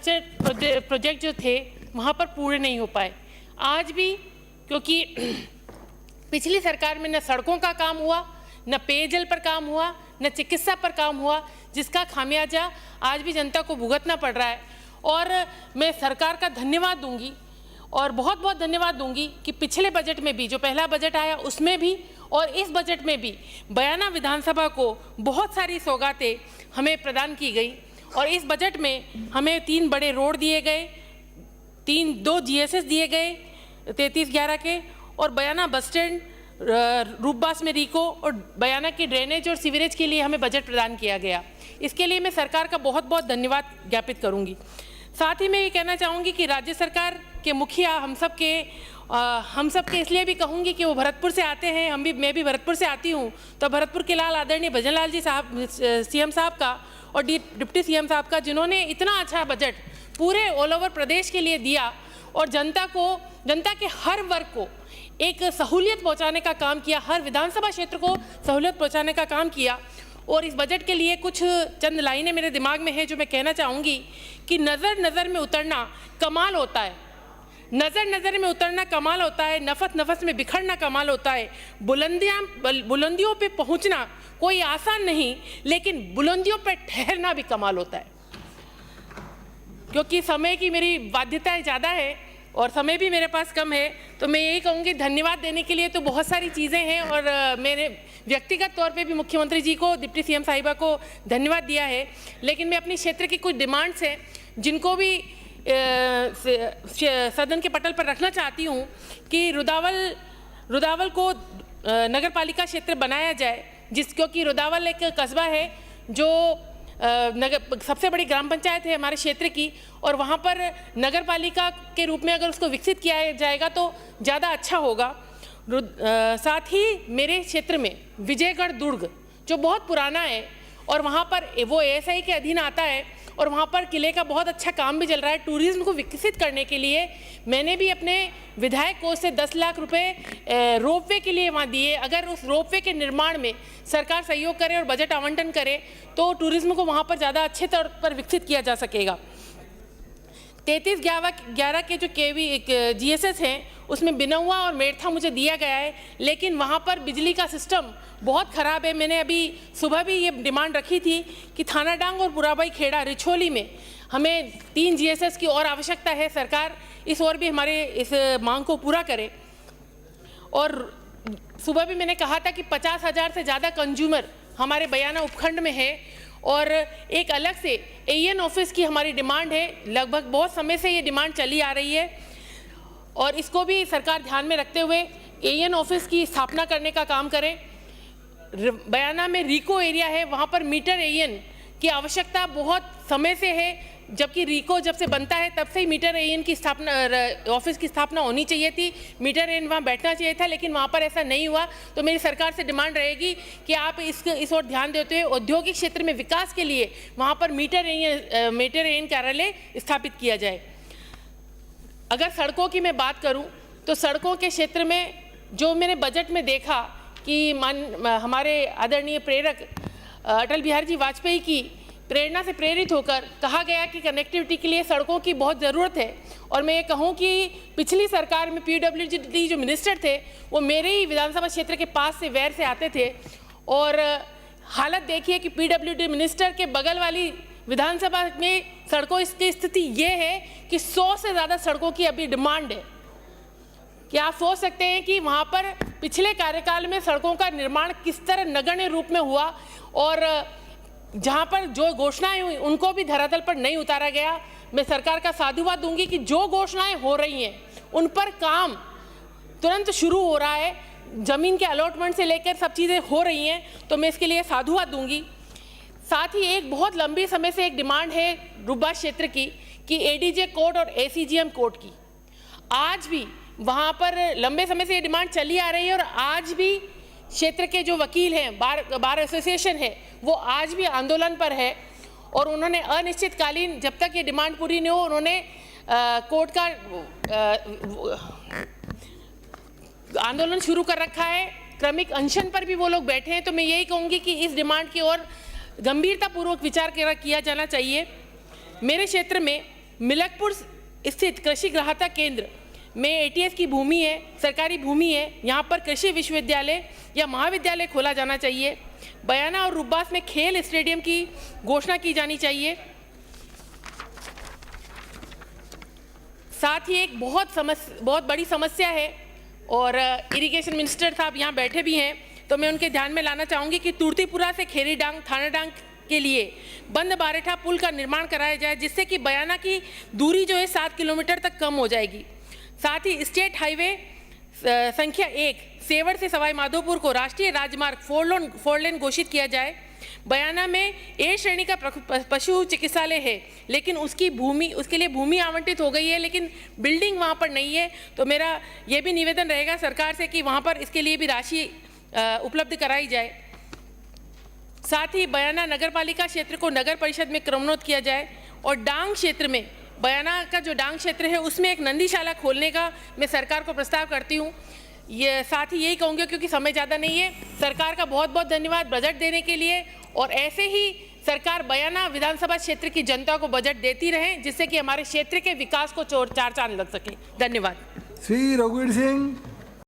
Infrastructure project जो थे वहाँ पर पूरे नहीं हो पाए। आज भी क्योंकि पिछली सरकार में न सड़कों का काम हुआ, न पेयजल पर काम हुआ, न चिकित्सा पर काम हुआ, जिसका खामियाजा आज भी जनता को भुगतना पड़ रहा है। और मैं सरकार का धन्यवाद दूंगी और बहुत बहुत धन्यवाद दूंगी कि पिछले बजट में भी, जो पहला बजट आया उसमें भी और इस बजट में भी बयाना विधानसभा को बहुत सारी सौगातें हमें प्रदान की गई। और इस बजट में हमें 3 बड़े रोड दिए गए, 2 GSS दिए गए 3311 के, और बयाना बस स्टैंड, रूपबास में रिको और बयाना की ड्रेनेज और सीवरेज के लिए हमें बजट प्रदान किया गया। इसके लिए मैं सरकार का बहुत बहुत धन्यवाद ज्ञापित करूंगी। साथ ही मैं ये कहना चाहूँगी कि राज्य सरकार के मुखिया हम सब के इसलिए भी कहूँगी कि वो भरतपुर से आते हैं, मैं भी भरतपुर से आती हूँ, तो भरतपुर के लाल आदरणीय भजन लाल जी साहब, CM साहब का और डिप्टी CM साहब का, जिन्होंने इतना अच्छा बजट पूरे ऑल ओवर प्रदेश के लिए दिया और जनता के हर वर्ग को एक सहूलियत पहुंचाने का काम किया, हर विधानसभा क्षेत्र को सहूलियत पहुंचाने का काम किया। और इस बजट के लिए कुछ चंद लाइनें मेरे दिमाग में है जो मैं कहना चाहूँगी कि नज़र नज़र में उतरना कमाल होता है, नज़र नज़र में उतरना कमाल होता है, नफस नफस में बिखरना कमाल होता है, बुलंदियों पे पहुँचना कोई आसान नहीं, लेकिन बुलंदियों पे ठहरना भी कमाल होता है। क्योंकि समय की मेरी बाध्यताएं ज़्यादा है और समय भी मेरे पास कम है, तो मैं यही कहूँगी धन्यवाद देने के लिए तो बहुत सारी चीज़ें हैं और मैंने व्यक्तिगत तौर पे भी मुख्यमंत्री जी को, डिप्टी CM साहिबा को धन्यवाद दिया है। लेकिन मैं अपनी क्षेत्र की कुछ डिमांड्स हैं जिनको भी सदन के पटल पर रखना चाहती हूँ कि रुदावल को नगर पालिका क्षेत्र बनाया जाए, क्योंकि रुदावल एक कस्बा है जो सबसे बड़ी ग्राम पंचायत है हमारे क्षेत्र की, और वहाँ पर नगर पालिका के रूप में अगर उसको विकसित किया जाएगा तो ज़्यादा अच्छा होगा। साथ ही मेरे क्षेत्र में विजयगढ़ दुर्ग जो बहुत पुराना है और वहाँ पर वो ASI के अधीन आता है और वहाँ पर किले का बहुत अच्छा काम भी चल रहा है। टूरिज्म को विकसित करने के लिए मैंने भी अपने विधायक कोष से 10 लाख रुपए रोपवे के लिए वहाँ दिए। अगर उस रोपवे के निर्माण में सरकार सहयोग करे और बजट आवंटन करे तो टूरिज्म को वहाँ पर ज़्यादा अच्छे तौर पर विकसित किया जा सकेगा। 3311 के जो GSS हैं उसमें बिनौआ और मेड़था मुझे दिया गया है, लेकिन वहाँ पर बिजली का सिस्टम बहुत ख़राब है। मैंने अभी सुबह भी ये डिमांड रखी थी कि थाना डांग और बुराबाई खेड़ा रिछोली में हमें 3 GSS की और आवश्यकता है। सरकार इस ओर भी हमारे इस मांग को पूरा करे। और सुबह भी मैंने कहा था कि 50,000 से ज़्यादा कंज्यूमर हमारे बयाना उपखंड में है और एक अलग से AN ऑफिस की हमारी डिमांड है। लगभग बहुत समय से ये डिमांड चली आ रही है और इसको भी सरकार ध्यान में रखते हुए AN ऑफिस की स्थापना करने का काम करे। बयाना में रिको एरिया है, वहाँ पर मीटर AN की आवश्यकता बहुत समय से है, जबकि रिको जब से बनता है तब से ही मीटर AN की स्थापना, ऑफिस की स्थापना होनी चाहिए थी, मीटर AN वहाँ बैठना चाहिए था, लेकिन वहाँ पर ऐसा नहीं हुआ। तो मेरी सरकार से डिमांड रहेगी कि आप इस ओर ध्यान देते हुए औद्योगिक क्षेत्र में विकास के लिए वहाँ पर मीटर AN कार्यालय स्थापित किया जाए। अगर सड़कों की मैं बात करूँ तो सड़कों के क्षेत्र में जो मैंने बजट में देखा कि हमारे आदरणीय प्रेरक अटल बिहारी जी वाजपेयी की प्रेरणा से प्रेरित होकर कहा गया कि कनेक्टिविटी के लिए सड़कों की बहुत ज़रूरत है। और मैं ये कहूँ कि पिछली सरकार में PWD जो मिनिस्टर थे वो मेरे ही विधानसभा क्षेत्र के पास से वैर से आते थे और हालत देखिए कि PWD मिनिस्टर के बगल वाली विधानसभा में सड़कों की स्थिति ये है कि 100 से ज़्यादा सड़कों की अभी डिमांड है। क्या आप सोच सकते हैं कि वहाँ पर पिछले कार्यकाल में सड़कों का निर्माण किस तरह नगण्य रूप में हुआ और जहाँ पर जो घोषणाएं हुई उनको भी धरातल पर नहीं उतारा गया। मैं सरकार का साधुवाद दूंगी कि जो घोषणाएं हो रही हैं उन पर काम तुरंत शुरू हो रहा है, ज़मीन के अलॉटमेंट से लेकर सब चीज़ें हो रही हैं, तो मैं इसके लिए साधुवाद दूंगी। साथ ही एक बहुत लंबी समय से एक डिमांड है रूपबास क्षेत्र की कि ADJ कोर्ट और ACGM कोर्ट की, आज भी वहाँ पर लंबे समय से ये डिमांड चली आ रही है और आज भी क्षेत्र के जो वकील हैं, बार एसोसिएशन है, वो आज भी आंदोलन पर है और उन्होंने अनिश्चितकालीन जब तक ये डिमांड पूरी नहीं हो उन्होंने कोर्ट का आंदोलन शुरू कर रखा है। क्रमिक अनशन पर भी वो लोग बैठे हैं। तो मैं यही कहूँगी कि इस डिमांड की ओर गंभीरतापूर्वक विचार किया जाना चाहिए। मेरे क्षेत्र में मिलकपुर स्थित कृषि ग्राहकता केंद्र में एटीएस की भूमि है, सरकारी भूमि है, यहाँ पर कृषि विश्वविद्यालय या महाविद्यालय खोला जाना चाहिए। बयाना और रुब्बास में खेल स्टेडियम की घोषणा की जानी चाहिए। साथ ही एक बहुत बड़ी समस्या है और इरिगेशन मिनिस्टर साहब यहाँ बैठे भी हैं, तो मैं उनके ध्यान में लाना चाहूँगी कि तुर्तीपुरा से खेरीडांग थानाडांग के लिए बंद बारेठा पुल का निर्माण कराया जाए, जिससे कि बयाना की दूरी जो है 7 किलोमीटर तक कम हो जाएगी। साथ ही स्टेट हाईवे संख्या 1 सेवर से सवाई माधोपुर को राष्ट्रीय राजमार्ग 4 लेन घोषित किया जाए। बयाना में ए श्रेणी का पशु चिकित्सालय है, लेकिन उसके लिए भूमि आवंटित हो गई है, लेकिन बिल्डिंग वहाँ पर नहीं है। तो मेरा ये भी निवेदन रहेगा सरकार से कि वहाँ पर इसके लिए भी राशि उपलब्ध कराई जाए। साथ ही बयाना नगर पालिका क्षेत्र को नगर परिषद में क्रमोन्नत किया जाए और डांग क्षेत्र में, बयाना का जो डांग क्षेत्र है उसमें एक नंदीशाला खोलने का मैं सरकार को प्रस्ताव करती हूँ। ये साथ ही यही कहूँगी क्योंकि समय ज़्यादा नहीं है। सरकार का बहुत बहुत धन्यवाद बजट देने के लिए, और ऐसे ही सरकार बयाना विधानसभा क्षेत्र की जनता को बजट देती रहे, जिससे कि हमारे क्षेत्र के विकास को चार चांद लग सके। धन्यवाद। श्री रघुवीर सिंह।